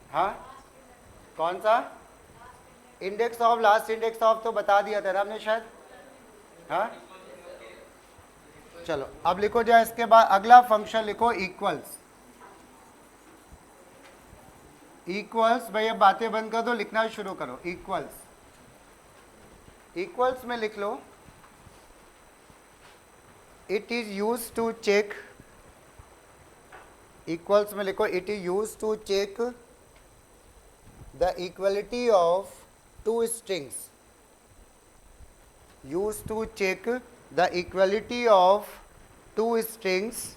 हाँ, कौन सा? Index of, last index of तो बता दिया था ना हमने शायद। हाँ, चलो अब लिखो जाए, इसके बाद अगला फंक्शन लिखो इक्वल्स। इक्वल्स, भाई अब बातें बंद कर दो, लिखना शुरू करो। इक्वल्स, इक्वल्स में लिख लो, it is use to check. Equals में लिखो, it is use to check the equality of two strings. used to check the equality of two strings,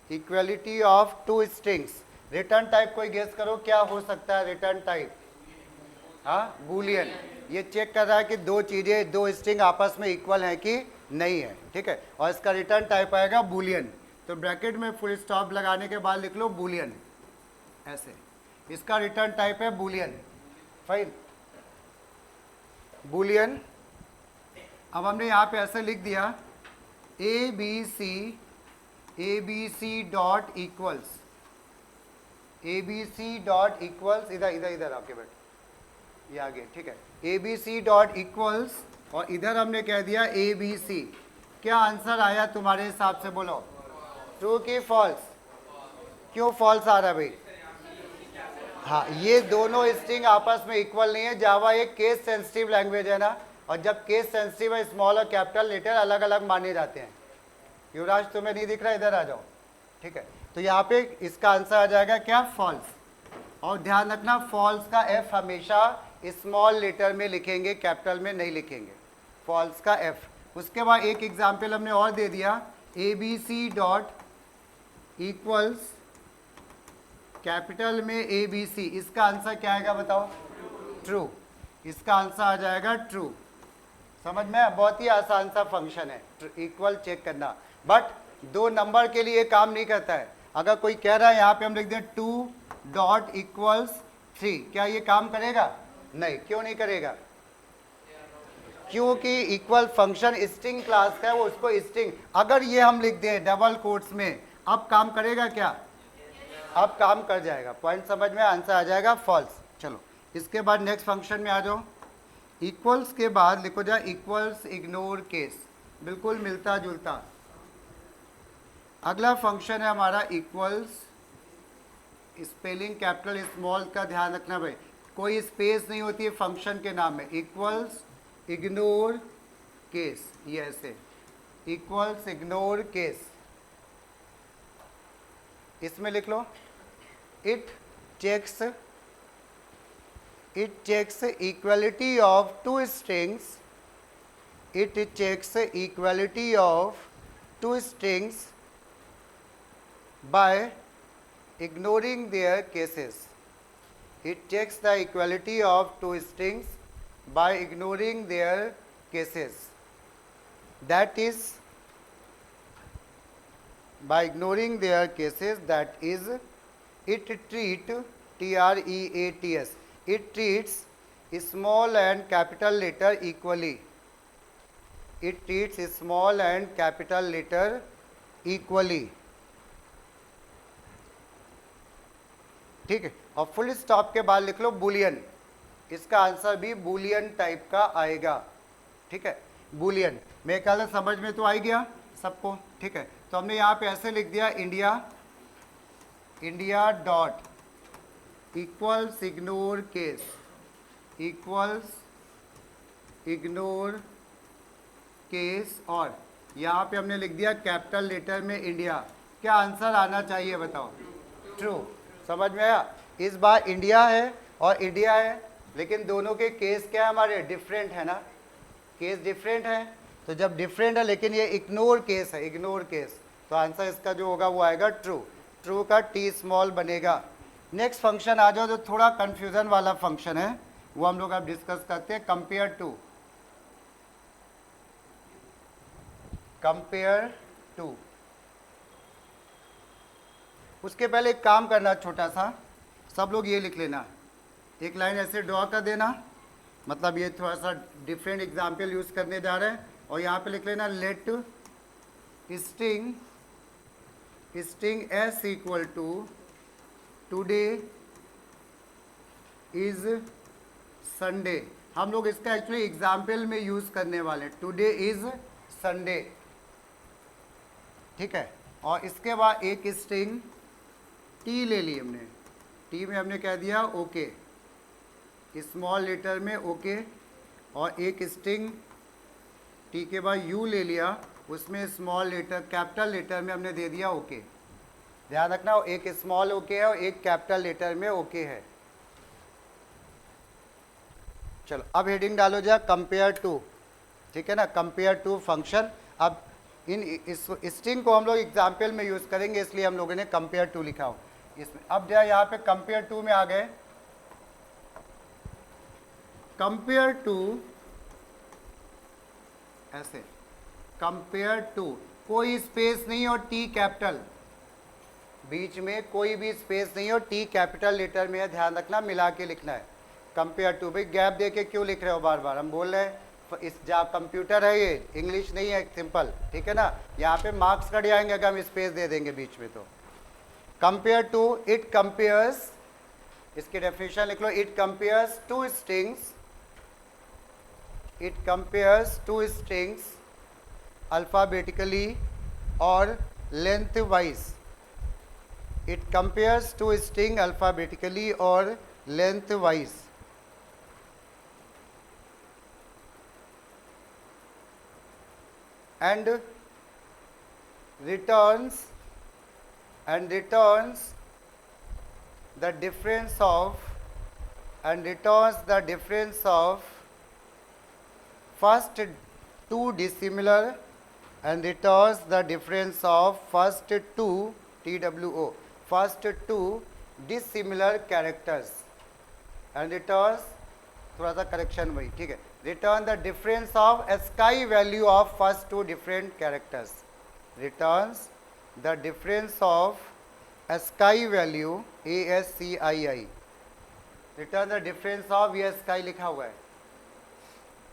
equality of two strings। Return type कोई guess करो क्या हो सकता है return type? हाँ, Boolean. ये चेक कर रहा है कि दो चीजें, दो स्ट्रिंग आपस में इक्वल हैं कि नहीं है, ठीक है, और इसका रिटर्न टाइप आएगा बूलियन। तो ब्रैकेट में फुल स्टॉप लगाने के बाद लिख लो बूलियन, ऐसे। इसका रिटर्न टाइप है बूलियन। Fine, Boolean. अब हमने यहाँ पे ऐसे लिख दिया A B C dot equals, A B C dot equals, इधर इधर इधर आके बैठ, ये आगे, ठीक है, A B C dot equals, और इधर हमने कह दिया ए बी सी। क्या आंसर आया तुम्हारे हिसाब से, बोलो ट्रू की फॉल्स? क्यों फॉल्स आ रहा है भाई? हाँ, ये दोनों स्ट्रिंग आपस में इक्वल नहीं है। जावा एक केस सेंसिटिव लैंग्वेज है ना, और जब केस सेंसिटिव है स्मॉल और कैपिटल लेटर अलग अलग माने जाते हैं। युवराज तुम्हें नहीं दिख रहा, इधर आ जाओ, ठीक है। तो यहाँ पे इसका आंसर आ जाएगा क्या? फॉल्स। और ध्यान रखना, फॉल्स का एफ हमेशा स्मॉल लेटर में लिखेंगे, कैपिटल में नहीं लिखेंगे, फॉल्स का एफ। उसके बाद एक एग्जाम्पल हमने और दे दिया, A B C dot equals capital में ए बी सी। इसका आंसर क्या आएगा बताओ? ट्रू। इसका आंसर आ जाएगा ट्रू। समझ में? बहुत ही आसान सा फंक्शन है इक्वल चेक करना, बट दो नंबर के लिए काम नहीं करता है। अगर कोई कह रहा है यहाँ पे हम लिख दें 2 डॉट इक्वल्स 3, क्या ये काम करेगा? नहीं। क्यों नहीं करेगा? क्योंकि इक्वल फंक्शन स्ट्रिंग क्लास का है, वो उसको स्ट्रिंग, अगर ये हम लिख दें डबल कोट्स में, अब काम करेगा क्या? अब काम कर जाएगा। पॉइंट समझ में? आंसर आ जाएगा फॉल्स। चलो इसके बाद नेक्स्ट फंक्शन में आ जाओ। इक्वल्स के बाद लिखो जाए इक्वल्स इग्नोर केस, बिल्कुल मिलता जुलता। अगला फंक्शन है हमारा इक्वल्स, स्पेलिंग कैपिटल स्मॉल का ध्यान रखना भाई, कोई स्पेस नहीं होती है फंक्शन के नाम में। इक्वल्स इग्नोर केस, ये ऐसे, इक्वल्स इग्नोर केस। इसमें लिख लो it checks equality of two strings, it checks equality of two strings by ignoring their cases. It checks the equality of two strings by ignoring their cases, that is by ignoring their cases, that is it treats it treats small and capital letter equally, it treats small and capital letter equally, ठीक है। और full stop के बाद लिख लो Boolean. इसका answer भी Boolean type का आएगा, ठीक है, बूलियन। मेरे ख्याल से समझ में तो आ गया सबको, ठीक है। तो हमने यहाँ पे ऐसे लिख दिया India dot equals ignore case, equals ignore case, और यहाँ पे हमने लिख दिया कैपिटल लेटर में इंडिया। क्या आंसर आना चाहिए बताओ? ट्रू। समझ में आया? इस बार इंडिया है और इंडिया है, लेकिन दोनों के केस क्या है हमारे? डिफरेंट है ना, केस डिफरेंट है। तो जब डिफरेंट है लेकिन ये इग्नोर केस है, इग्नोर केस, तो आंसर इसका जो होगा वो आएगा ट्रू। ट्रू का टी स्मॉल बनेगा। नेक्स्ट फंक्शन आ जाओ जो थोड़ा कंफ्यूजन वाला फंक्शन है, वो हम लोग अब डिस्कस करते हैं। Compare to. उसके पहले एक काम करना छोटा सा, सब लोग ये लिख लेना, एक लाइन ऐसे ड्रॉ कर देना, मतलब ये थोड़ा सा डिफरेंट एग्जाम्पल यूज करने जा रहे हैं, और यहाँ पे लिख लेना let string string S equal to today is Sunday. हम लोग इसका एक्चुअली एग्जाम्पल में यूज करने वाले, टुडे इज संडे, ठीक है। और इसके बाद एक स्ट्रिंग टी ले ली हमने, टी में हमने कह दिया ओके, स्मॉल लेटर में ओके, और एक स्ट्रिंग टी के बाद यू ले लिया, उसमें स्मॉल लेटर कैपिटल लेटर में हमने दे दिया ओके। ध्यान रखना, एक स्मॉल ओके है और एक कैपिटल लेटर में ओके है। चलो अब हेडिंग डालो जाए कंपेयर टू, ठीक है ना, कंपेयर टू फंक्शन। अब इस स्ट्रिंग को हम लोग एग्जाम्पल में यूज करेंगे, इसलिए हम लोगों ने कंपेयर टू लिखा हो इसमें। अब जो यहाँ पे कंपेयर टू में आ गए, कंपेयर टू ऐसे, कंपेयर टू कोई स्पेस नहीं और टी कैपिटल, बीच में कोई भी स्पेस नहीं और टी कैपिटल लेटर में है, ध्यान रखना, मिला के लिखना है। कंपेयर टू, भाई गैप दे के क्यों लिख रहे हो बार बार, हम बोल रहे हैं इस जहाँ कंप्यूटर है ये इंग्लिश नहीं है, सिंपल, ठीक है ना। यहाँ पे मार्क्स कट जाएंगे अगर हम स्पेस दे देंगे बीच में। तो कंपेयर टू, इट कंपेयर्स, इसकी डेफिनेशन लिख लो, it compares two strings, it compares two strings alphabetically और length wise, it compares two string alphabetically और length wise. and returns the difference of first two dissimilar and returns the difference of first two dissimilar characters and returns, थोड़ा सा correction वही, ठीक है, return the difference of ASCII value of first two different characters, returns the difference of ASCII value, ASCII, return the difference of, ये ASCII लिखा हुआ है,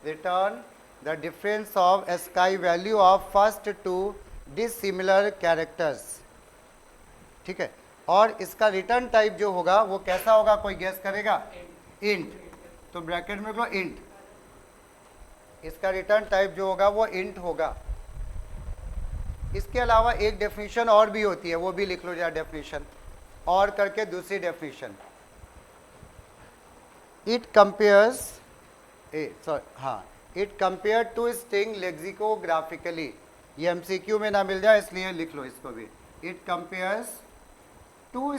return the difference of ASCII value of first two dissimilar characters, ठीक है। और इसका return type जो होगा वो कैसा होगा, कोई गेस करेगा? इंट, तो ब्रैकेट में लो इंट, इसका रिटर्न टाइप जो होगा वो इंट होगा। इसके अलावा एक डेफिनेशन और भी होती है, वो भी लिख लो जरा, डेफिनेशन और करके दूसरी डेफिनेशन, इट कंपेयर्स हाँ, इट कंपेयर टू स्ट्रिंग लेक्सिकोग्राफिकली, ये एमसीक्यू में ना मिल जाए इसलिए लिख लो इसको भी, it compares two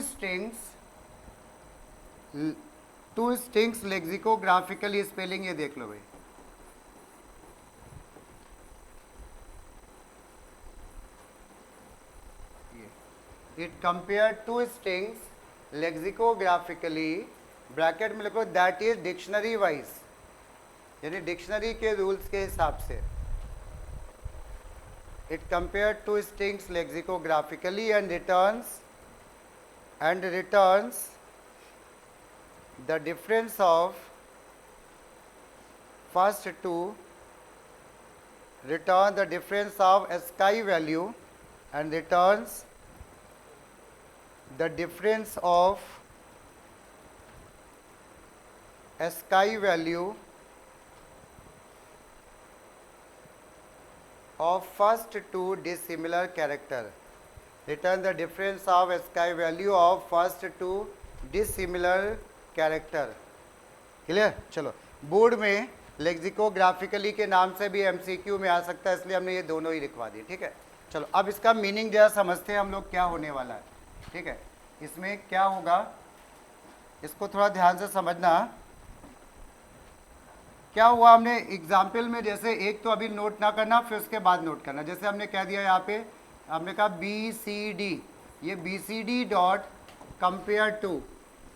strings lexicographically, spelling ये देख लो भाई, it compare two strings lexicographically, bracket में लिखो दैट इज डिक्शनरी वाइज, यानी डिक्शनरी के रूल्स के हिसाब से, it compare two strings lexicographically and returns the difference of first two, return the difference of ASCII value and returns the difference of ASCII value of first two dissimilar character, return the difference of ASCII value of first two dissimilar character, clear. चलो, board में लेक्सिकोग्राफिकली के नाम से भी MCQ में आ सकता है, इसलिए हमने ये दोनों ही लिखवा दिए, ठीक है। चलो अब इसका मीनिंग जरा समझते हैं हम लोग क्या होने वाला है, ठीक है। इसमें क्या होगा इसको थोड़ा ध्यान से समझना। क्या हुआ, हमने एग्जाम्पल में जैसे एक तो अभी नोट ना करना, फिर उसके बाद नोट करना। जैसे हमने कह दिया यहाँ पे, हमने कहा BCD, ये BCD dot compare to,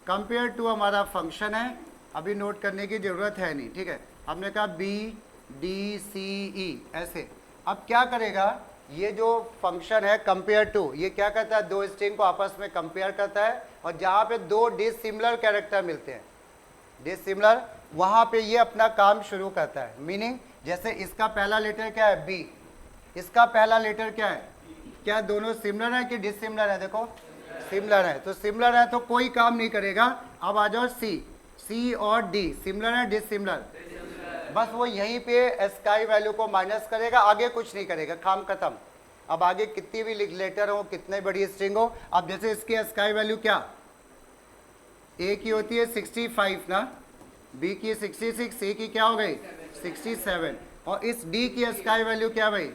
compare to हमारा फंक्शन है, अभी नोट करने की ज़रूरत है नहीं, ठीक है। हमने कहा BDCE ऐसे। अब क्या करेगा, ये जो फंक्शन है कंपेयर टू, ये क्या करता है, दो स्ट्रिंग को आपस में कंपेयर करता है, और जहाँ पे दो डिसिमिलर कैरेक्टर मिलते हैं, डिसिमिलर, वहाँ पे ये अपना काम शुरू करता है। मीनिंग जैसे इसका पहला लेटर क्या है, B, इसका पहला लेटर क्या है, क्या दोनों सिमिलर है कि डिसिमिलर है? देखो सिमिलर है, तो सिमिलर है तो कोई काम नहीं करेगा। अब आ जाओ सी और डी सिमिलर है डिसिमिलर? बस वो यहीं पे स्काई वैल्यू को माइनस करेगा, आगे कुछ नहीं करेगा, काम खत्म। अब आगे कितनी भी लेटर हो, कितने बड़ी स्ट्रिंग हो, अब जैसे इसकी स्काई वैल्यू क्या ए की होती है 65 ना, बी की 66, ए की क्या हो गई 67, और इस डी की स्काई वैल्यू क्या भाई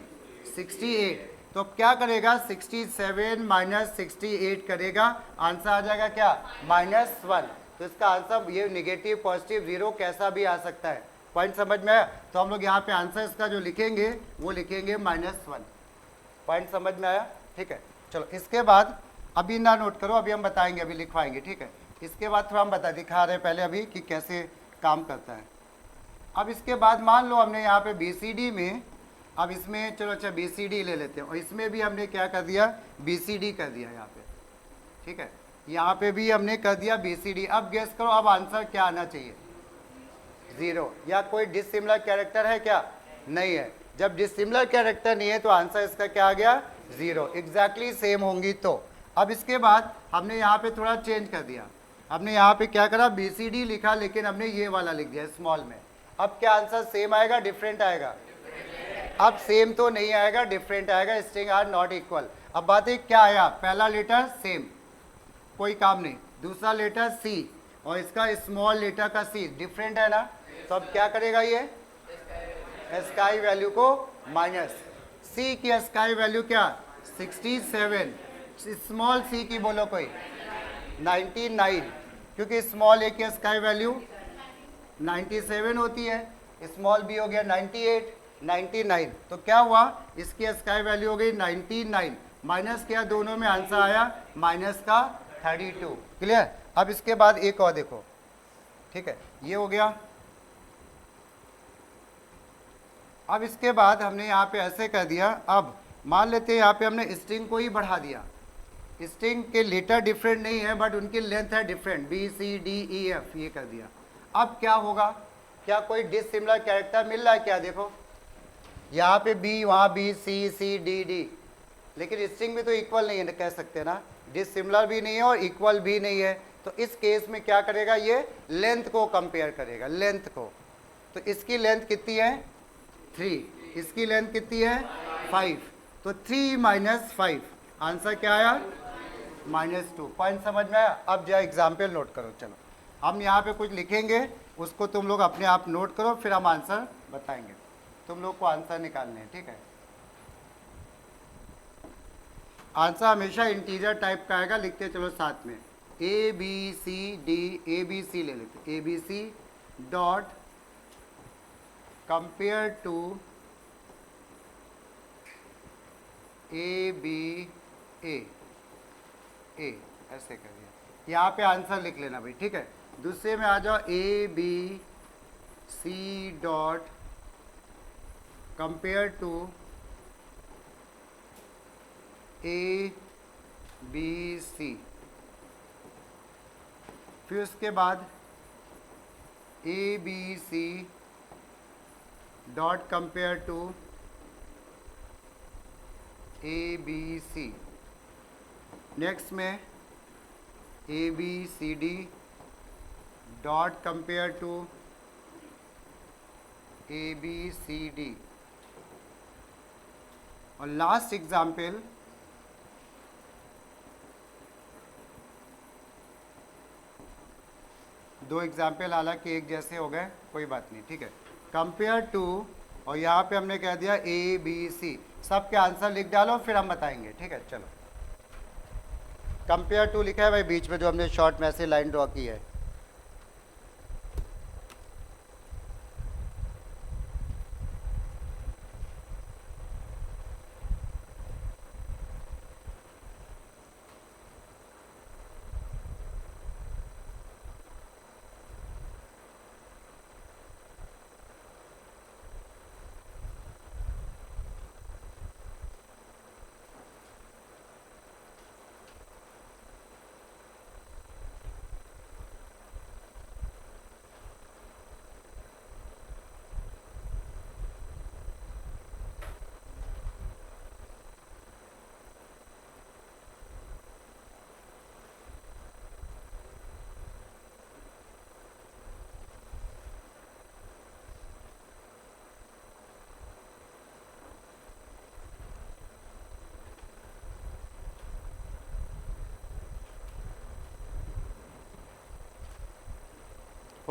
68। तो अब क्या करेगा 67 माइनस 68 करेगा, आंसर आ जाएगा क्या -1। तो इसका आंसर ये नेगेटिव पॉजिटिव जीरो कैसा भी आ सकता है। पॉइंट समझ में आया? तो हम लोग यहाँ पे आंसर इसका जो लिखेंगे वो लिखेंगे -1। पॉइंट समझ में आया? ठीक है, चलो इसके बाद अभी ना नोट करो, अभी हम बताएंगे, अभी लिखवाएंगे, ठीक है। इसके बाद थोड़ा हम दिखा रहे हैं पहले अभी कि कैसे काम करता है। अब इसके बाद मान लो हमने यहाँ पे BCD में, अब इसमें चलो अच्छा BCD ले लेते हैं, और इसमें भी हमने क्या कर दिया BCD कर दिया यहाँ पे, ठीक है। यहाँ पे भी हमने कर दिया BCD। अब गेस करो अब आंसर क्या आना चाहिए? 0। या कोई डिसिमिलर कैरेक्टर है क्या? नहीं है। जब डिसिमिलर कैरेक्टर नहीं है तो आंसर इसका क्या आ गया 0। एग्जैक्टली सेम होंगी तो। अब इसके बाद हमने यहाँ पे थोड़ा चेंज कर दिया, हमने यहाँ पे क्या करा BCD लिखा, लेकिन हमने ये वाला लिख दिया स्मॉल में। अब क्या आंसर सेम आएगा डिफरेंट आएगा? अब सेम तो नहीं आएगा, डिफरेंट आएगा, स्ट्रिंग आर नॉट इक्वल। अब बात है क्या आया, पहला लेटर सेम कोई काम नहीं, दूसरा लेटर C और इसका स्मॉल लेटर का C डिफरेंट है ना, तो अब क्या करेगा ये स्काई वैल्यू को माइनस। C की स्काई वैल्यू क्या 67, स्मॉल c की बोलो कोई 99, क्योंकि स्मॉल a की स्काई वैल्यू 97 होती है, स्मॉल b हो गया 98, 99, तो क्या हुआ इसकी स्काई वैल्यू हो गई 99, माइनस किया दोनों में आंसर आया -32। क्लियर? अब इसके बाद एक और देखो, ठीक है, ये हो गया। अब इसके बाद हमने यहाँ पे ऐसे कर दिया, अब मान लेते हैं यहाँ पे हमने स्ट्रिंग को ही बढ़ा दिया, स्ट्रिंग के लेटर डिफरेंट नहीं है बट उनकी लेंथ है डिफरेंट, BCDEF ये कर दिया। अब क्या होगा, क्या कोई डिसिमिलर कैरेक्टर मिल रहा है क्या? देखो यहाँ पे B, वहाँ B, C, D, लेकिन स्ट्रिंग भी तो इक्वल नहीं है कह सकते ना, डिसिमिलर भी नहीं है और इक्वल भी नहीं है। तो इस केस में क्या करेगा ये लेंथ को कंपेयर करेगा, लेंथ को। तो इसकी लेंथ कितनी है 3, इसकी लेंथ कितनी है 5, तो 3 - 5 आंसर क्या आया -2। पॉइंट समझ में आया? अब जो एग्जाम्पल नोट करो, चलो हम यहाँ पे कुछ लिखेंगे, उसको तुम लोग अपने आप नोट करो, फिर हम आंसर बताएंगे। तुम लोग को आंसर निकालने हैं, ठीक है। आंसर हमेशा इंटीजर टाइप का आएगा, लिखते चलो साथ में ABCD, ABC ले लेते, ABC dot compare to ABA, ऐसे कर दिया। यहाँ पे आंसर लिख लेना भाई, ठीक है। दूसरे में आ जाओ ABC dot compare to ABC, फिर उसके बाद ABC dot compare to ABC, नेक्स्ट में ABCD dot compare to ABCD, और लास्ट एग्जाम्पल दो एग्जाम्पल हालांकि एक जैसे हो गए, कोई बात नहीं, ठीक है। कंपेयर टू, और यहाँ पे हमने कह दिया ABC, सबके आंसर लिख डालो फिर हम बताएंगे, ठीक है। चलो कंपेयर टू लिखा है भाई बीच में, जो हमने शॉर्ट में से लाइन ड्रॉ की है।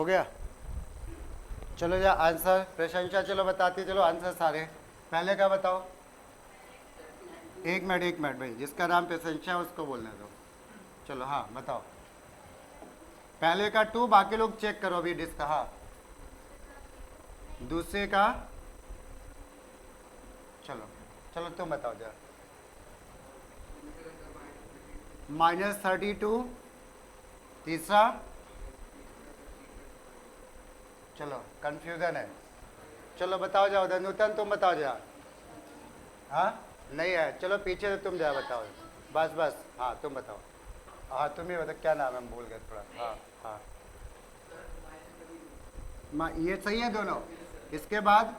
हो गया? चलो जा आंसर, प्रशंसा चलो बताती चलो आंसर सारे। पहले का बताओ। एक मिनट भाई, जिसका नाम प्रशंसा है उसको बोलने दो। चलो हाँ बताओ। पहले का 2, बाकी लोग चेक करो अभी डिस्क। हाँ दूसरे का, चलो चलो तुम बताओ जरा। -32। तीसरा, चलो कंफ्यूजन है, चलो बताओ जाओ। धनुतन तुम बताओ जरा। हाँ नहीं है, चलो पीछे से तुम जरा बताओ। बस हाँ तुम बताओ। हाँ तुम ही बताओ, क्या नाम है, हम भूल गए थोड़ा। हाँ हाँ ये सही है दोनों। इसके बाद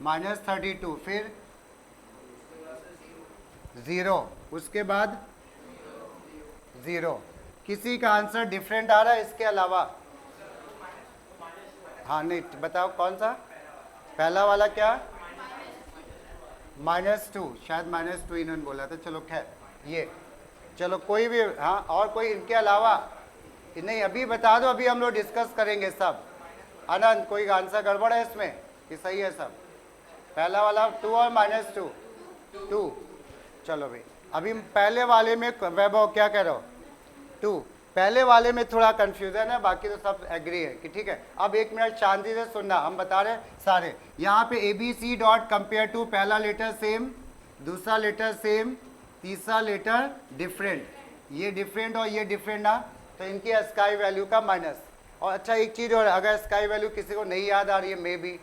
-32, फिर 0, उसके बाद 0। किसी का आंसर डिफरेंट आ रहा है इसके अलावा? हाँ नहीं बताओ कौन सा? पहला वाला क्या? -2, शायद -2 इन्होंने बोला था। चलो खैर ये, चलो कोई भी। हाँ और कोई इनके अलावा? नहीं अभी बता दो, अभी हम लोग डिस्कस करेंगे सब। आनंद कोई आंसर गड़बड़ है इसमें कि सही है सब? पहला वाला 2 और -2, 2। चलो भाई अभी पहले वाले में वैभव क्या कह रहे हो? 2। पहले वाले में थोड़ा कंफ्यूजन है, बाकी तो सब एग्री है कि ठीक है। अब 1 मिनट शांति से सुनना, हम बता रहे सारे। यहाँ पे ABC डॉट कंपेयर टू, पहला लेटर सेम, दूसरा लेटर सेम, तीसरा लेटर डिफरेंट। ये डिफरेंट और ये डिफरेंट ना, तो इनकी स्काई वैल्यू का माइनस। और अच्छा एक चीज़ और, अगर स्काई वैल्यू किसी को नहीं याद आ रही है मे बी,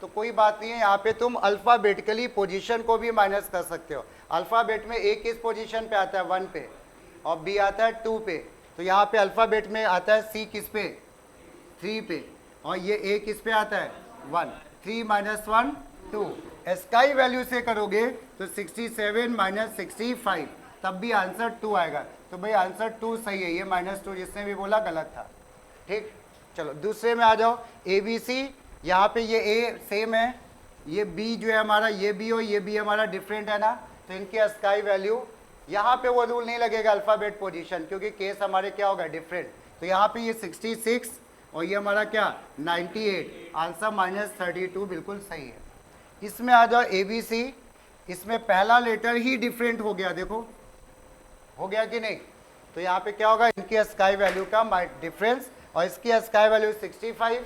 तो कोई बात नहीं है। यहाँ पे तुम अल्फ़ाबेटिकली पोजीशन को भी माइनस कर सकते हो। अल्फ़ाबेट में A किस पोजीशन पे आता है? 1 पे, और B आता है 2 पे। तो यहाँ पे अल्फ़ाबेट में आता है C किस पे? 3 पे, और ये A किस पे आता है? 1। 3 - 1 2। स्काई वैल्यू से करोगे तो 67 - 65, तब भी आंसर 2 आएगा। तो भाई आंसर 2 सही है, ये -2 जिसने भी बोला गलत था। ठीक, चलो दूसरे में आ जाओ। ABC, यहाँ पे ये A सेम है, ये B जो है हमारा, ये B और ये B हमारा डिफरेंट है ना, तो इनकी स्काई वैल्यू, यहाँ पे वो रूल नहीं लगेगा अल्फ़ाबेट पोजीशन, क्योंकि केस हमारे क्या होगा? डिफरेंट। तो यहाँ पे ये 66 और ये हमारा क्या? 98। आंसर -32 बिल्कुल सही है। इसमें आ जाओ ABC, इसमें पहला लेटर ही डिफरेंट हो गया, देखो हो गया कि नहीं? तो यहाँ पे क्या होगा? इनकी स्काई वैल्यू का डिफरेंस, और इसकी स्काई वैल्यू 65,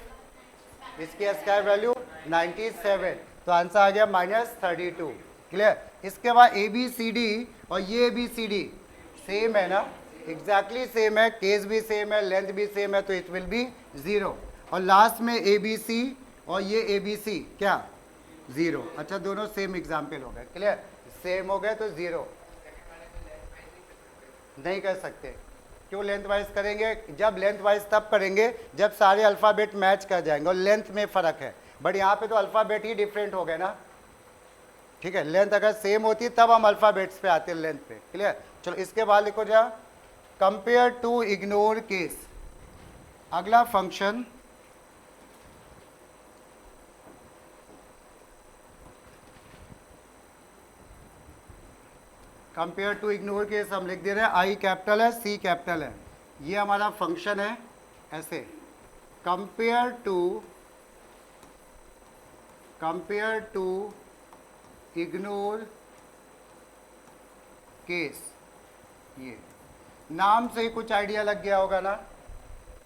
इसकी स्काई वैल्यू 97, तो आंसर आ गया -32। क्लियर? इसके बाद ABCD, और ये ABCD सेम है ना, एग्जैक्टली सेम है, केस भी सेम है, लेंथ भी सेम है, तो इट विल बी 0। और लास्ट में ABC और ये ABC क्या? 0। अच्छा दोनों सेम एग्जाम्पल हो गए। क्लियर? सेम हो गए तो 0 नहीं कर सकते। क्यों लेंथ वाइज करेंगे? जब लेंथ वाइज तब करेंगे जब सारे अल्फ़ाबेट मैच कर जाएंगे, और लेंथ में फ़र्क है। बट यहाँ पे तो अल्फ़ाबेट ही डिफरेंट हो गए ना, ठीक है। लेंथ अगर सेम होती तब हम अल्फ़ाबेट्स पे आते हैं, लेंथ पे। क्लियर? चलो इसके बाद लिखो जा, कंपेयर टू इग्नोर केस। अगला function compare to ignore case हम लिख दे रहे हैं, I कैपिटल है, C कैपिटल है। ये हमारा फंक्शन है ऐसे, कंपेयर टू इग्नोर केस। ये नाम से ही कुछ आइडिया लग गया होगा ना,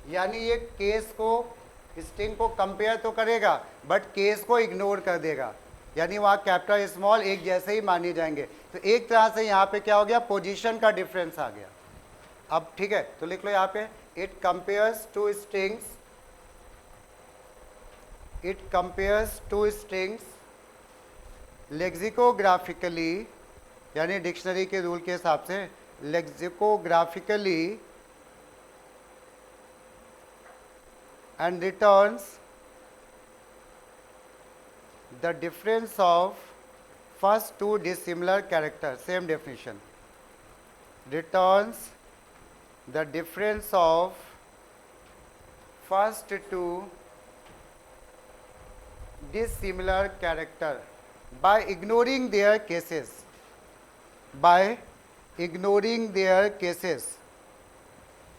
यानी ये केस को, स्ट्रिंग को कंपेयर तो करेगा बट केस को इग्नोर कर देगा, यानी वहाँ कैपिटल स्मॉल एक जैसे ही माने जाएंगे। तो एक तरह से यहाँ पे क्या हो गया? पोजीशन का डिफरेंस आ गया। अब ठीक है, तो लिख लो यहाँ पे, it compares two strings lexicographically, यानी डिक्शनरी के रूल के हिसाब से lexicographically, and returns the difference of first two dissimilar characters, same definition, returns the difference of first two dissimilar character by ignoring their cases,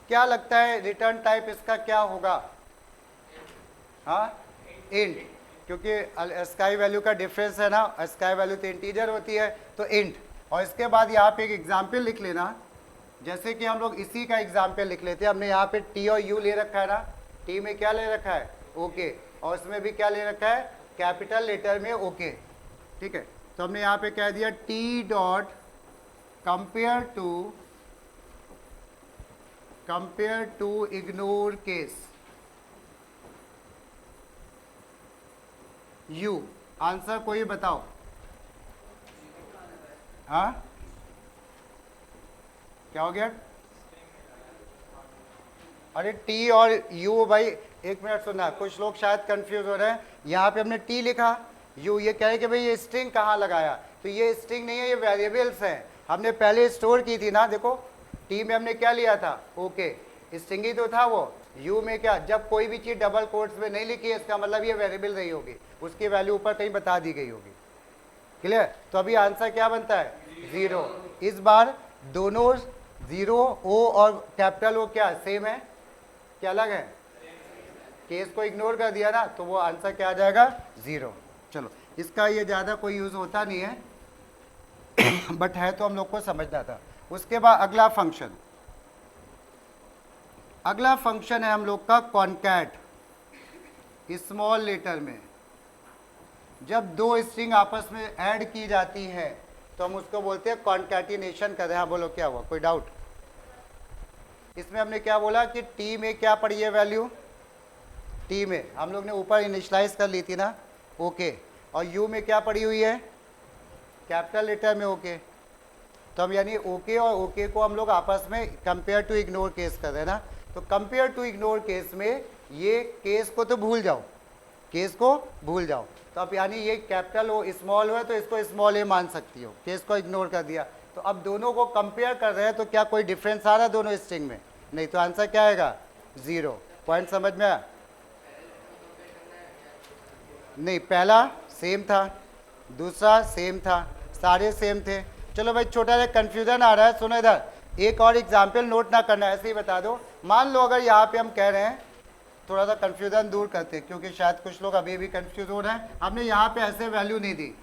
क्या लगता है return type इसका क्या होगा? हाँ इंट, क्योंकि स्काई वैल्यू का डिफरेंस है ना, स्काई वैल्यू तो इंटीजर होती है तो इंट। और इसके बाद यहाँ पे एक एग्जाम्पल लिख लेना, जैसे कि हम लोग इसी का एग्जाम्पल लिख लेते हैं। हमने यहाँ पे टी और यू ले रखा है ना, टी में क्या ले रखा है ओके, और उसमें भी क्या ले रखा है कैपिटल लेटर में ओके, ठीक है। तो हमने यहाँ पे कह दिया T dot compare to ignore case U. Answer कोई बताओ। हाँ क्या हो गया? अरे टी और यू भाई, एक मिनट सुनना, कुछ लोग शायद कंफ्यूज हो रहे हैं। यहाँ पे हमने टी लिखा, यू, ये कहे कि भाई ये स्ट्रिंग कहाँ लगाया, तो ये स्ट्रिंग नहीं है, ये वेरिएबल्स हैं, हमने पहले स्टोर की थी ना। देखो टी में हमने क्या लिया था ओके, स्ट्रिंग ही तो था वो। यू में क्या, जब कोई भी चीज़ डबल कोट्स में नहीं लिखी है इसका मतलब ये वेरिएबल रही होगी, उसकी वैल्यू ऊपर कहीं बता दी गई होगी। क्लियर? तो अभी आंसर क्या बनता है 0। इस बार दोनों 0 ओ और कैपिटल ओ क्या सेम है, क्या अलग है? केस को इग्नोर कर दिया ना, तो वो आंसर क्या आ जाएगा 0। चलो इसका ये ज़्यादा कोई यूज़ होता नहीं है बट है तो हम लोग को समझना था। उसके बाद अगला फंक्शन है हम लोग का कॉन्कैट। स्मॉल लेटर में जब दो स्ट्रिंग आपस में ऐड की जाती है तो हम उसको बोलते हैं कॉन्कैटिनेशन कर रहे हैं। हाँ बोलो क्या हुआ, कोई डाउट? इसमें हमने क्या बोला कि टी में क्या पड़ी है वैल्यू, टी में हम लोग ने ऊपर इनिशलाइज कर ली थी ना ओके, और यू में क्या पड़ी हुई है कैपिटल लेटर में ओके। तो हम यानी ओके और ओके को हम लोग आपस में कंपेयर टू इग्नोर केस कर रहे हैं ना। तो कंपेयर टू इग्नोर केस में ये केस को तो भूल जाओ, केस को भूल जाओ। तो अब यानी ये कैपिटल हो स्मॉल हो तो इसको स्मॉल ए मान सकती हो, केस को इग्नोर कर दिया। तो अब दोनों को कंपेयर कर रहे हैं तो क्या कोई डिफरेंस आ रहा है दोनों स्ट्रिंग में? नहीं, तो आंसर क्या आएगा 0। पॉइंट समझ में आया? नहीं, पहला सेम था, दूसरा सेम था, सारे सेम थे। चलो भाई छोटा सा कंफ्यूजन आ रहा है, सुनो इधर, एक और एग्जाम्पल नोट ना करना, ऐसे ही बता दो। मान लो अगर यहाँ पे हम कह रहे हैं, थोड़ा सा कंफ्यूजन दूर करते हैं क्योंकि शायद कुछ लोग अभी भी कंफ्यूज हो रहे हैं। हमने यहाँ पे ऐसे वैल्यू नहीं दी,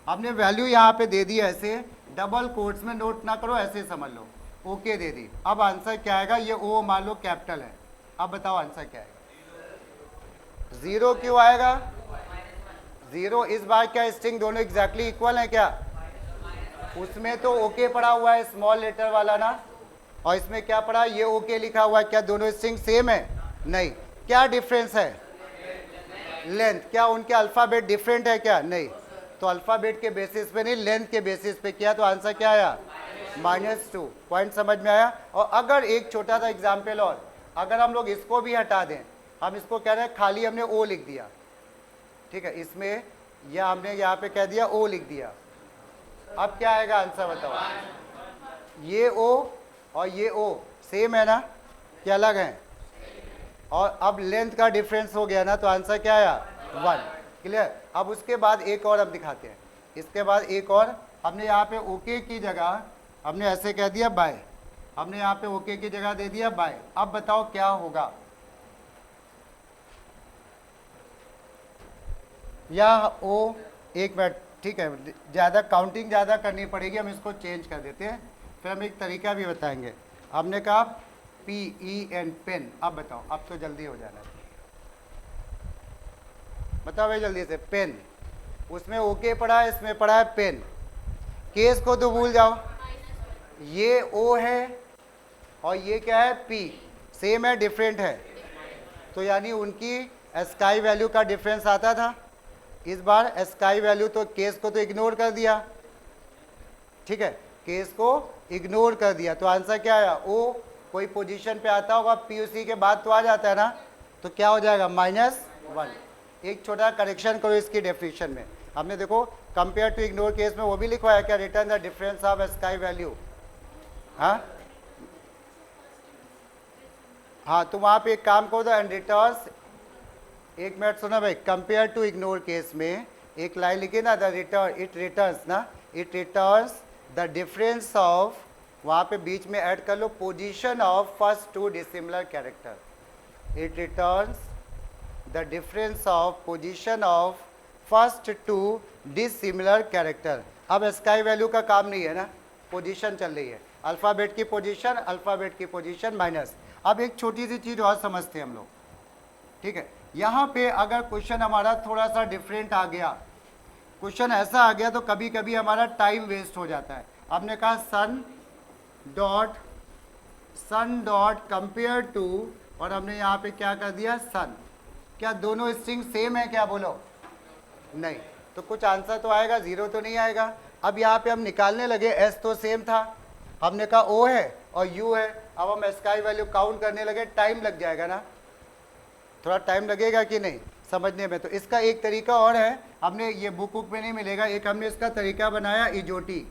हमने वैल्यू यहाँ पे दे दी ऐसे, डबल कोट्स में नोट ना करो, ऐसे समझ लो ओके दे दी। अब आंसर क्या आएगा, ये ओ मान लो कैपिटल है, अब बताओ आंसर क्या आएगा? 0 क्यों आएगा 0? इस बार क्या स्ट्रिंग दोनों एग्जैक्टली इक्वल है क्या? उसमें तो ओके पड़ा हुआ है स्मॉल लेटर वाला ना, और इसमें क्या पड़ा, ये ओके लिखा हुआ है। क्या दोनों स्ट्रिंग सेम है? नहीं। क्या डिफरेंस है? लेंथ। क्या उनके अल्फाबेट डिफरेंट है क्या? नहीं। तो अल्फाबेट के बेसिस पे नहीं, लेंथ के बेसिस पे किया, तो आंसर क्या आया -2। पॉइंट समझ में आया? और अगर एक छोटा सा एग्जाम्पल और, अगर हम लोग इसको भी हटा दें, हम इसको कह रहे हैं खाली हमने ओ लिख दिया, ठीक है, इसमें या हमने यहाँ पे कह दिया ओ लिख दिया, अब क्या आएगा आंसर बताओ? ये ओ और ये ओ सेम है ना, क्या अलग है? और अब लेंथ का डिफरेंस हो गया ना, तो आंसर क्या आया 1। क्लियर? अब उसके बाद एक और हम दिखाते हैं। इसके बाद एक और, हमने यहाँ पे ओके की जगह हमने ऐसे कह दिया बाय, हमने यहाँ पे ओके की जगह दे दिया बाय। अब बताओ क्या होगा? या ओ, एक मिनट, ठीक है, ज़्यादा काउंटिंग ज़्यादा करनी पड़ेगी, हम इसको चेंज कर देते हैं, फिर हम एक तरीका भी बताएंगे। हमने कहा PEN पेन। अब बताओ, अब तो जल्दी हो जाना है, बताओ भाई जल्दी से। पेन, उसमें ओके पड़ा है, इसमें पड़ा है पेन। केस को तो भूल जाओ, ये ओ है और ये क्या है P, सेम है डिफरेंट है, तो यानी उनकी स्काई वैल्यू का डिफरेंस आता था। इस बार स्काई वैल्यू तो केस को तो इग्नोर कर दिया, ठीक है, केस को इग्नोर कर दिया, तो आंसर क्या आया? ओ कोई पोजीशन पे आता होगा, POC के बाद तो आ जाता है ना, तो क्या हो जाएगा -1। एक छोटा करेक्शन करो इसकी डेफिनेशन में। हमने देखो कंपेयर टू इग्नोर केस में वो भी लिखवाया क्या, return the difference of sky value. हाँ हाँ, तो वहाँ पे एक काम करो, द रिटर्न्स, एक मिनट सुना भाई, कंपेयर टू इग्नोर केस में एक लाइन लिखी ना, द रिटर्न, इट रिटर्न्स ना, it returns the difference of, वहाँ पे बीच में ऐड कर लो position of first 2 dissimilar character. It returns the difference of position of first two dissimilar character. अब स्काई वैल्यू का काम नहीं है ना, पोजीशन चल रही है, अल्फ़ाबेट की पोजीशन, अल्फ़ाबेट की पोजीशन माइनस। अब एक छोटी सी चीज़ और समझते हैं हम लोग, ठीक है। यहाँ पे अगर क्वेश्चन हमारा थोड़ा सा डिफरेंट आ गया, क्वेश्चन ऐसा आ गया तो कभी कभी हमारा टाइम वेस्ट हो जाता है। हमने कहा सन डॉट कंपेयर टू, और हमने यहाँ पे क्या कर दिया सन। क्या दोनों स्ट्रिंग सेम है क्या, बोलो नहीं, तो कुछ आंसर तो आएगा, जीरो तो नहीं आएगा। अब यहाँ पे हम निकालने लगे, एस तो सेम था, हमने कहा ओ है और यू है, अब हम स्काई वैल्यू काउंट करने लगे, टाइम लग जाएगा ना, थोड़ा टाइम लगेगा कि नहीं समझने में। तो इसका एक तरीका और है, हमने ये बुक में नहीं मिलेगा, एक हमने इसका तरीका बनाया इजोटी।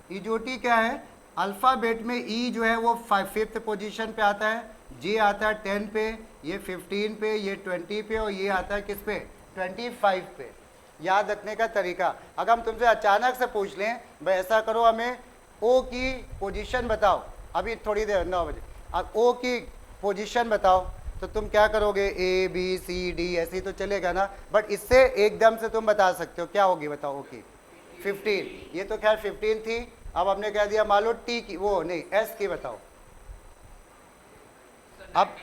इजोटी क्या है, अल्फ़ाबेट में ई जो है वो 5th पोजीशन पे आता है, जे आता है 10 पे, ये 15 पे, ये 20 पे, और ये आता है किस पे 25 पे। याद रखने का तरीका, अगर हम तुमसे अचानक से पूछ लें भाई ऐसा करो हमें ओ की पोजीशन बताओ, अभी थोड़ी देर 9 बजे, अब ओ की पोजीशन बताओ, तो तुम क्या करोगे, ए बी सी डी ऐसे ही तो चलेगा ना। बट इससे एकदम से तुम बता सकते हो, क्या होगी बताओ, ओ की 15, ये तो खैर 15 थी, अब हमने कह दिया मान लो टी की, वो नहीं एस की बताओ, अब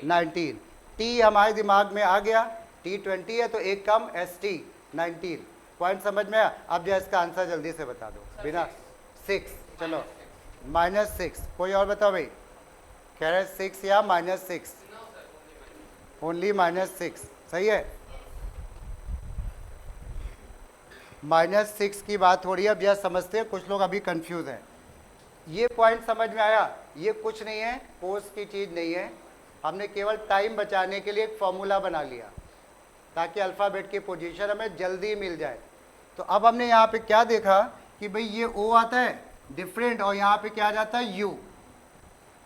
19, टी हमारे दिमाग में आ गया, टी 20 है तो एक कम एस टी 19, पॉइंट समझ में आया। अब जो इसका आंसर जल्दी से बता दो बिना 6, चलो -6, कोई और बताओ भाई, कह रहे 6 या -6, ओनली -6, सही है, -6 की बात हो रही है। अब यह समझते हैं, कुछ लोग अभी कंफ्यूज हैं, ये पॉइंट समझ में आया, ये कुछ नहीं है, कोर्स की चीज़ नहीं है, हमने केवल टाइम बचाने के लिए एक फॉर्मूला बना लिया ताकि अल्फ़ाबेट की पोजीशन हमें जल्दी मिल जाए। तो अब हमने यहाँ पे क्या देखा कि भाई ये ओ आता है डिफरेंट, और यहाँ पे क्या आ जाता है यू,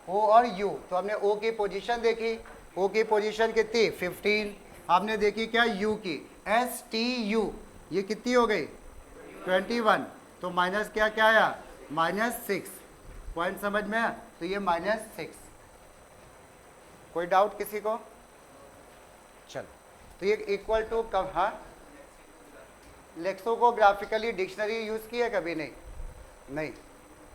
ओ और यू, तो हमने ओ की पोजीशन देखी, ओ की पोजीशन कितनी 15, हमने देखी क्या यू की, एस टी यू, ये कितनी हो गई 21, तो माइनस क्या क्या आया -6, पॉइंट समझ में आया, तो ये -6। कोई डाउट किसी को, चलो, तो ये इक्वल टू कब, हाँ लेक्सोग्राफिकली डिक्शनरी यूज़ की है कभी, नहीं,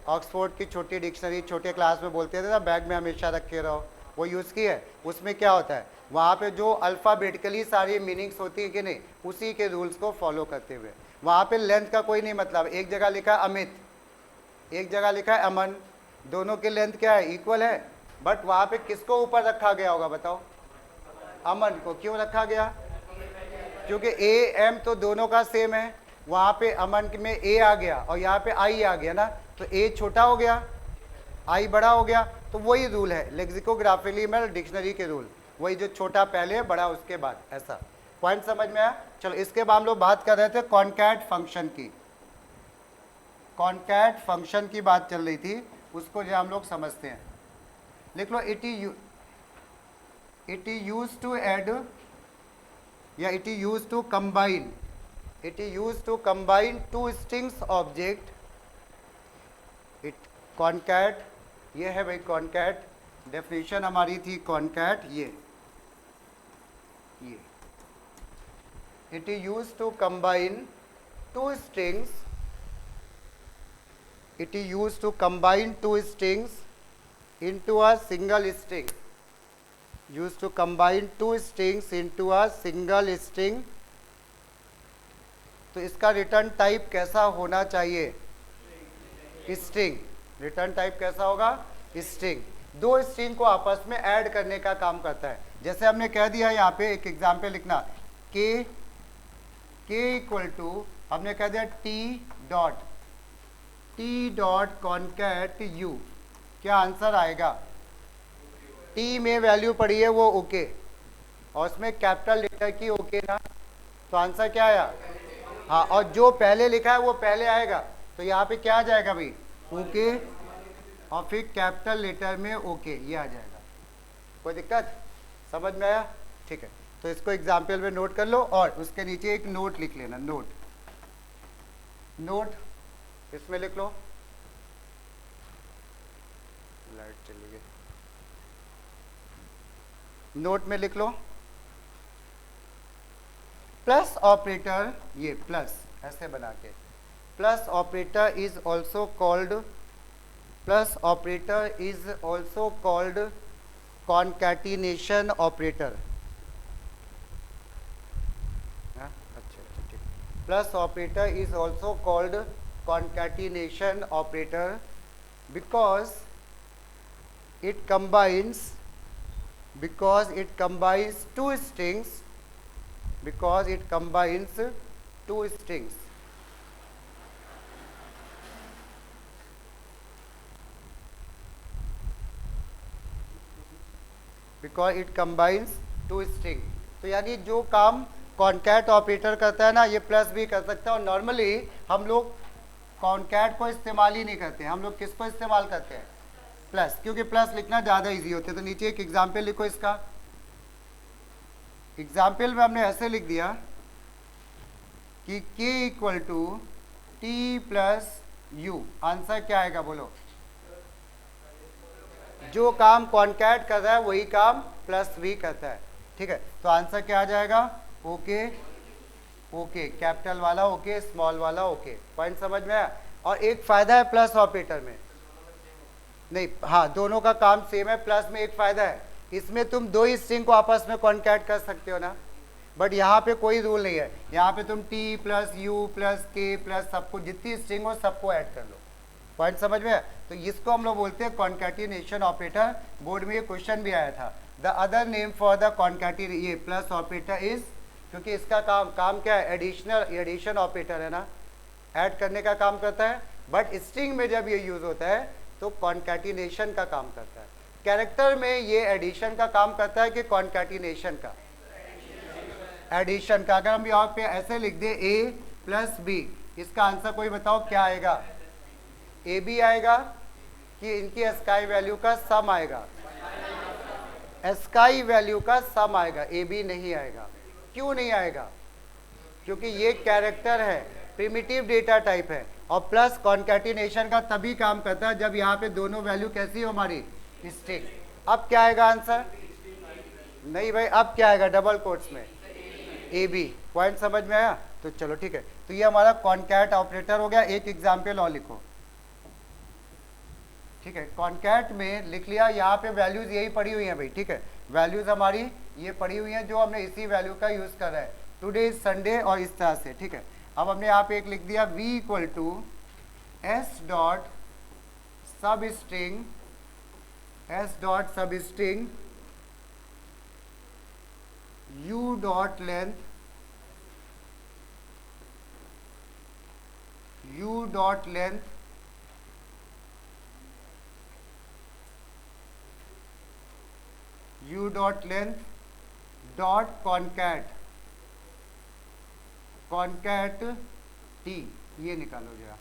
ऑक्सफोर्ड की छोटी डिक्शनरी छोटे क्लास में बोलते थे ना, बैग में हमेशा रखे रहो, वो यूज़ की है। उसमें क्या होता है, वहाँ पे जो अल्फ़ाबेटिकली सारी मीनिंग्स होती हैं कि नहीं, उसी के रूल्स को फॉलो करते हुए, वहाँ पे लेंथ का कोई नहीं मतलब, एक जगह लिखा है अमित, एक जगह लिखा है अमन, दोनों की लेंथ क्या है इक्वल है, बट वहाँ पे किसको ऊपर रखा गया होगा बताओ, अमन को। क्यों रखा गया, क्योंकि ए एम तो दोनों का सेम है, वहाँ पे अमन में ए आ गया और यहाँ पे आई आ गया ना, तो ए छोटा हो गया आई बड़ा हो गया, तो वही रूल है लेक्सिकोग्राफिकली में डिक्शनरी के रूल, वही जो छोटा पहले बड़ा उसके बाद, ऐसा पॉइंट समझ में आया। चलो इसके बाद हम लोग बात कर रहे थे कॉन्कैट फंक्शन की, कॉन्कैट फंक्शन की बात चल रही थी, उसको जो हम लोग समझते हैं, लिख लो, it is use to add या it is use to combine, it is use to combine two strings object, it concat, ये है भाई कॉन्कैट, डेफिनेशन हमारी थी कॉन्कैट, ये it is use to combine two strings, it is used to combine two strings into a single string, used to combine two strings into a single string। तो इसका return type कैसा होना चाहिए, string, return type कैसा होगा string, दो string को आपस में ऐड करने का काम करता है। जैसे हमने कह दिया यहाँ पे एक एग्जाम्पल लिखना, k इक्वल टू, हमने कह दिया टी डॉट कॉन्कैट यू, क्या आंसर आएगा, टी में वैल्यू पड़ी है वो ओके, और उसमें कैपिटल लेटर की ओके ना, तो आंसर क्या आया, हाँ, और जो पहले लिखा है वो पहले आएगा, तो यहाँ पे क्या आ जाएगा भाई ओके, और फिर कैपिटल लेटर में ओके, ये आ जाएगा। कोई दिक्कत समझ में आया, ठीक है, तो इसको एग्जाम्पल में नोट कर लो, और उसके नीचे एक नोट लिख लेना, नोट इसमें लिख लो, लाइट चली गई, नोट में लिख लो, प्लस ऑपरेटर, ये प्लस ऐसे बना के, plus operator is also called, plus operator is also called concatenation operator. अच्छा ठीक, plus operator is also called concatenation operator because it combines two strings, because it combines two strings, because it combines two string। तो यानी जो काम concat operator करता है ना, ये प्लस भी कर सकता है। और नॉर्मली हम लोग कॉन्कैट को इस्तेमाल ही नहीं करते, हम लोग किसको इस्तेमाल करते हैं? प्लस, क्योंकि प्लस लिखना ज़्यादा इजी होता है। तो नीचे एक एग्जाम्पल लिखो इसका। एग्जाम्पल में हमने ऐसे लिख दिया कि k equal to T plus U. Answer क्या आएगा बोलो? जो काम कॉन्कैट कर रहा है वही काम प्लस भी करता है, ठीक है। तो आंसर क्या आ जाएगा? ओके ओके, कैपिटल वाला ओके, स्मॉल वाला ओके। पॉइंट समझ में आया? और एक फायदा है प्लस ऑपरेटर में, नहीं हाँ दोनों का काम सेम है। प्लस में एक फायदा है, इसमें तुम दो ही स्ट्रिंग को आपस में कॉन्कैट कर सकते हो ना, बट यहाँ पे कोई रूल नहीं है। यहाँ पे तुम टी प्लस यू प्लस के प्लस सबको, जितनी स्ट्रिंग हो सबको ऐड कर लो। पॉइंट समझ में आया? तो इसको हम लोग बोलते हैं कॉन्कैटिनेशन ऑपरेटर। बोर्ड में ये क्वेश्चन भी आया था, the other name for the concatenation, ये प्लस ऑपरेटर इज, क्योंकि इसका काम क्या है? एडिशन ऑपरेटर है ना, ऐड करने का काम करता है। बट स्ट्रिंग में जब ये यूज होता है तो कॉन्कैटिनेशन का काम करता है। कैरेक्टर में ये एडिशन का काम करता है कि कॉन्कैटिनेशन का? एडिशन का। अगर हम यहाँ पे ऐसे लिख दे a प्लस बी, इसका आंसर कोई बताओ क्या आएगा? ए बी आएगा कि इनकी स्काई वैल्यू का सम आएगा? स्काई वैल्यू का सम आएगा, ए बी नहीं आएगा। क्यों नहीं आएगा? क्योंकि ये कैरेक्टर है, प्रिमिटिव डेटा टाइप है। और प्लस कॉन्कैटिनेशन का तभी काम करता है जब यहाँ पे दोनों वैल्यू कैसी हो हमारी? स्ट्रिंग। अब क्या आएगा आंसर? नहीं भाई, अब क्या आएगा डबल कोट्स में? A B. पॉइंट समझ में आया? तो चलो ठीक है, तो ये हमारा कॉन्कैट ऑपरेटर हो गया। एक एग्जाम्पल और लिखो, ठीक है। कॉन्कैट में लिख लिया, यहाँ पे वैल्यूज यही पड़ी हुई हैं भाई, ठीक है। वैल्यूज हमारी ये पड़ी हुई हैं जो हमने इसी वैल्यू का यूज कर रहा है, टुडे इज संडे और इस तरह से, ठीक है। अब हमने यहाँ पे एक लिख दिया v equal to S dot substring, S dot substring u dot length, u dot length u dot length dot concat, concat T, ये निकालो जरा।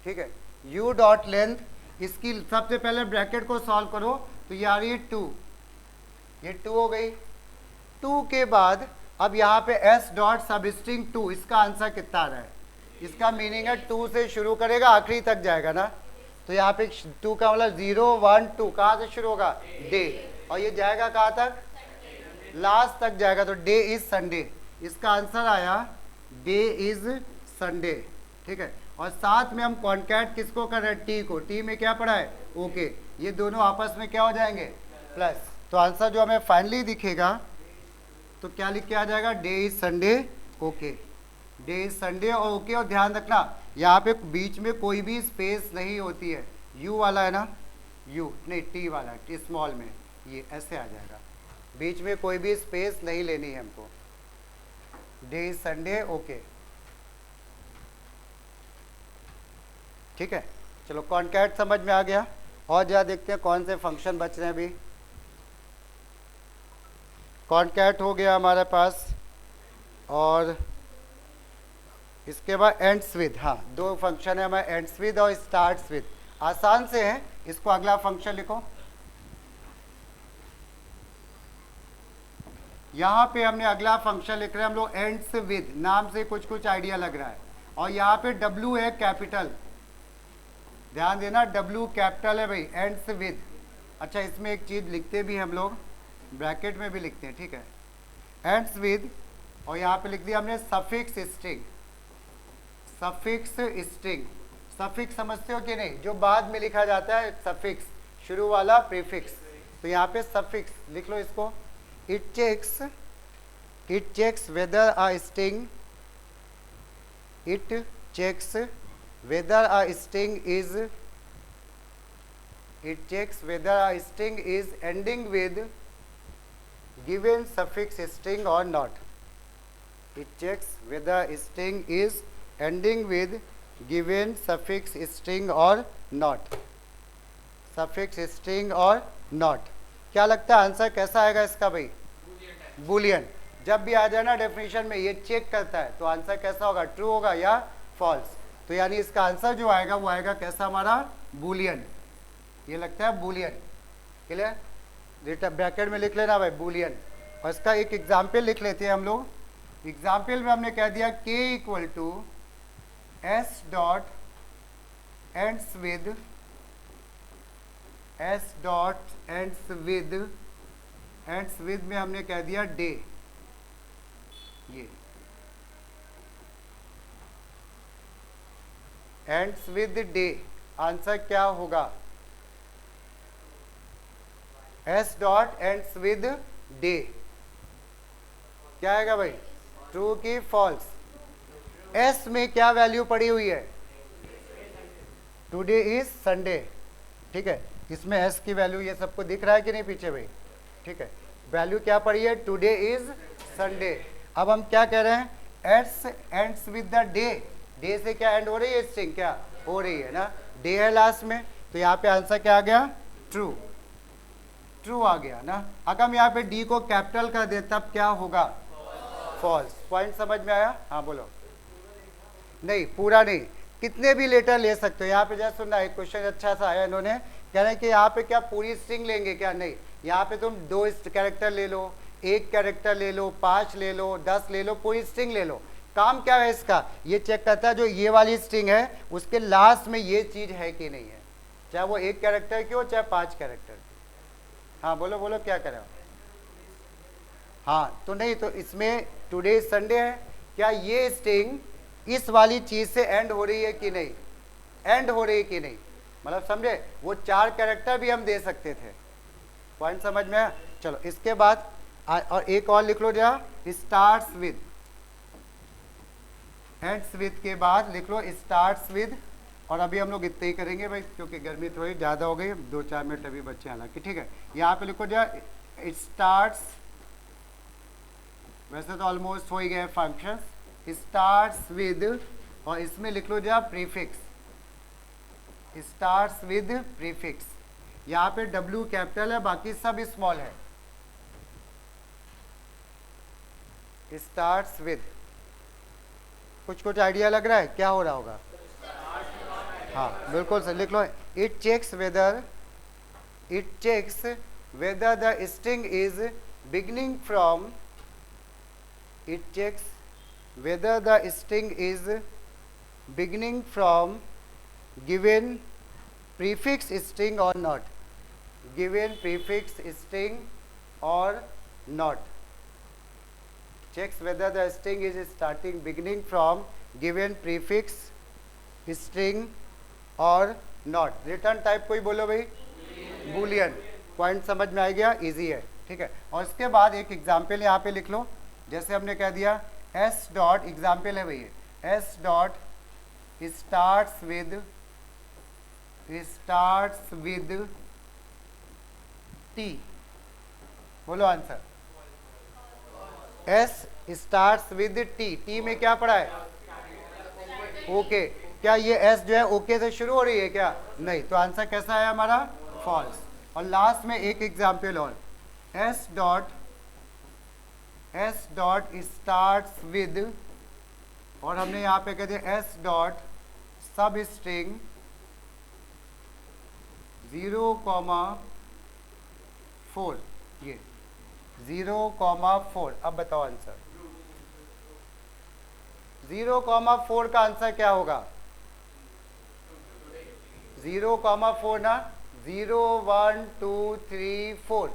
ठीक है, u डॉट लेंथ, इसकी सबसे पहले ब्रैकेट को सॉल्व करो तो ये आ रही है 2, ये 2 हो गई। 2 के बाद अब यहाँ पे s डॉट सब स्ट्रिंग 2, इसका आंसर कितना आ रहा है? इसका मीनिंग है 2 से शुरू करेगा आखिरी तक जाएगा ना, तो यहाँ पे 2 का मतलब 0 1 2 कहाँ से शुरू होगा? डे, और ये जाएगा कहाँ तक? लास्ट तक जाएगा, तो डे इज संडे। इसका आंसर आया डे इज संडे, ठीक है। और साथ में हम कॉन्कैट किसको कर रहे हैं? टी को। टी में क्या पड़ा है? ओके। ये दोनों आपस में क्या हो जाएंगे? प्लस। तो आंसर जो हमें फाइनली दिखेगा तो क्या लिख के आ जाएगा? Day is Sunday, okay. Day is Sunday और ओके। और ध्यान रखना यहाँ पे बीच में कोई भी स्पेस नहीं होती है, यू वाला है ना, यू नहीं टी वाला, टी स्मॉल में, ये ऐसे आ जाएगा, बीच में कोई भी स्पेस नहीं लेनी है हमको। डे इज संडे, ओके, ठीक है। चलो कॉन्कैट समझ में आ गया। और जरा देखते हैं कौन से फंक्शन बच रहे हैं अभी। कॉन्कैट हो गया हमारे पास, और इसके बाद एंड्स विद, हाँ दो फंक्शन है हमारे, एंड्स विद और स्टार्ट्स विद, आसान से है। इसको अगला फंक्शन लिखो। यहाँ पे हमने अगला फंक्शन लिख रहे हैं हम लोग एंड्स विद, नाम से कुछ कुछ आइडिया लग रहा है। और यहाँ पे W है कैपिटल, ध्यान देना W कैपिटल है भाई, एंड्स विद। अच्छा इसमें एक चीज़ लिखते भी हम लोग, ब्रैकेट में भी लिखते हैं, ठीक है, एंड्स विद, और यहाँ पे लिख दिया हमने suffix string. Suffix string, suffix समझते हो कि नहीं, जो बाद में लिखा जाता है सफिक्स, शुरू वाला प्रीफिक्स। तो यहाँ पे सफिक्स लिख लो इसको। It checks whether a string is ending with given suffix string or not. It checks whether a string is ending with given suffix string or not. Suffix string or not. क्या लगता है answer कैसा आएगा इसका भाई? Boolean. जब भी आ जाए ना डेफिनेशन में ये चेक करता है, तो आंसर कैसा होगा, ट्रू होगा या फॉल्स। तो यानी इसका आंसर जो आएगा वो आएगा कैसा हमारा, बूलियन। ये लगता है बूलियन, क्लियर, ब्रैकेट में लिख लेना भाई बूलियन। और इसका एक एग्जाम्पल लिख लेते हैं हम लोग। एग्जाम्पल में हमने कह दिया k equal to s dot ends with, s dot ends with में हमने कह दिया डे। ये एंड्स विद डे, आंसर क्या होगा, s dot ends with day, क्या आएगा भाई, ट्रू की फॉल्स। s में क्या वैल्यू पड़ी हुई है, टुडे इज संडे, ठीक है, इसमें s की वैल्यू ये सबको दिख रहा है कि नहीं पीछे भाई, ठीक है, वैल्यू क्या पड़ी है, टुडे इज संडे। अब हम क्या कह रहे हैं, S ends with the day, day से क्या एंड हो रही है स्ट्रिंग, क्या हो रही है ना, डे है लास्ट में, तो यहाँ पे आंसर क्या आ गया, ट्रू, ट्रू आ गया ना। अगर हम यहाँ पे डी को कैपिटल कर दे तब क्या होगा, फॉल्स। पॉइंट समझ में आया, हाँ बोलो। नहीं पूरा नहीं, कितने भी लेटर ले सकते हो। यहाँ पे जैसे सुनना, एक क्वेश्चन अच्छा सा आया, इन्होंने कह रहे हैं कि यहाँ पे क्या पूरी स्ट्रिंग लेंगे क्या, नहीं, यहाँ पे तुम 2 कैरेक्टर ले लो, 1 कैरेक्टर ले लो, 5 ले लो, 10 ले लो, पूरी स्ट्रिंग ले लो। काम क्या है इसका, ये चेक करता है जो ये वाली स्ट्रिंग है उसके लास्ट में ये चीज है कि नहीं है, चाहे वो 1 कैरेक्टर की हो चाहे 5 कैरेक्टर की। हाँ बोलो बोलो क्या करें। हाँ तो नहीं, तो इसमें टुडे संडे है, क्या ये स्ट्रिंग इस वाली चीज से एंड हो रही है कि नहीं, एंड हो रही है कि नहीं, मतलब समझे, वो 4 कैरेक्टर भी हम दे सकते थे। पॉइंट समझ में आया। चलो इसके बाद और एक और लिख लो जरा, स्टार्ट्स विद, एंड्स विद के बाद लिख लो स्टार्ट्स विद। और अभी हम लोग इतने ही करेंगे भाई, क्योंकि गर्मी थोड़ी ज़्यादा हो गई, 2-4 मिनट अभी बच्चे हालांकि, ठीक है। यहाँ पे लिखो जरा स्टार्ट्स, वैसे तो ऑलमोस्ट हो ही गए फंक्शन, स्टार्ट्स विद, और इसमें लिख लो जरा प्रीफिक्स, स्टार्ट्स विद प्रीफिक्स। यहाँ पे W कैपिटल है, बाकी सब स्मॉल है। स्टार्ट्स विद, कुछ कुछ आइडिया लग रहा है क्या हो रहा होगा, हाँ बिल्कुल सर, लिख लो it checks whether the string is beginning from, it checks whether the string is beginning from given prefix string or not, given prefix string or not, checks whether the string is starting beginning from given prefix string or not। Return type कोई बोलो भाई, Boolean. Point समझ में आ गया, easy है, ठीक है। और इसके बाद एक एग्जाम्पल यहाँ पे लिख लो, जैसे हमने कह दिया s डॉट, एग्जाम्पल है भैया, s dot starts with t, बोलो answer, s starts with t, t में क्या पड़ा है, ओके, क्या ये s जो है ओके से शुरू हो रही है क्या, नहीं, तो आंसर कैसा है हमारा, फॉल्स। और लास्ट में एक एग्जाम्पल और, s डॉट स्टार्ट्स विद और हमने यहाँ पे कह दिया एस डॉट सब स्ट्रिंग 0,4, ये 0,4। अब बताओ आंसर 0,4 का आंसर क्या होगा? 0,4 ना, 0 1 2 3 4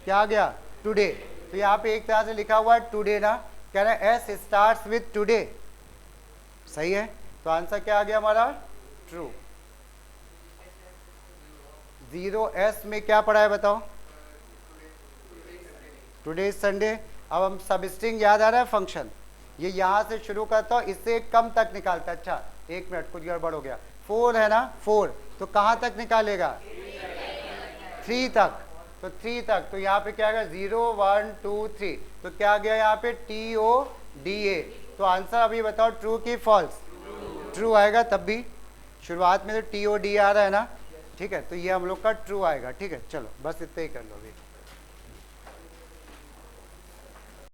क्या आ गया? टुडे। तो यहाँ पे एक तरह से लिखा हुआ है टुडे ना, कह रहा है एस स्टार्ट्स विथ टुडे, सही है। तो आंसर क्या आ गया हमारा? ट्रू। 0s में क्या पढ़ा है बताओ? Today is Sunday. अब हम सब स्ट्रिंग याद आ रहा है फंक्शन, ये यहाँ से शुरू करता हूँ, इससे कम तक निकालता। अच्छा एक मिनट, कुछ गड़बड़ हो गया। 4 है ना, 4 तो कहाँ तक निकालेगा? 3 तक। तो 3 तक, तो यहाँ पे क्या आएगा? 0 1 2 3, तो क्या आ गया यहाँ पे? TODA। तो आंसर अभी बताओ ट्रू की फॉल्स? ट्रू आएगा, तब भी शुरुआत में तो TOD आ रहा है ना, ठीक है, तो ये हम लोग का ट्रू आएगा। ठीक है, चलो बस इतना ही कर लो अभी।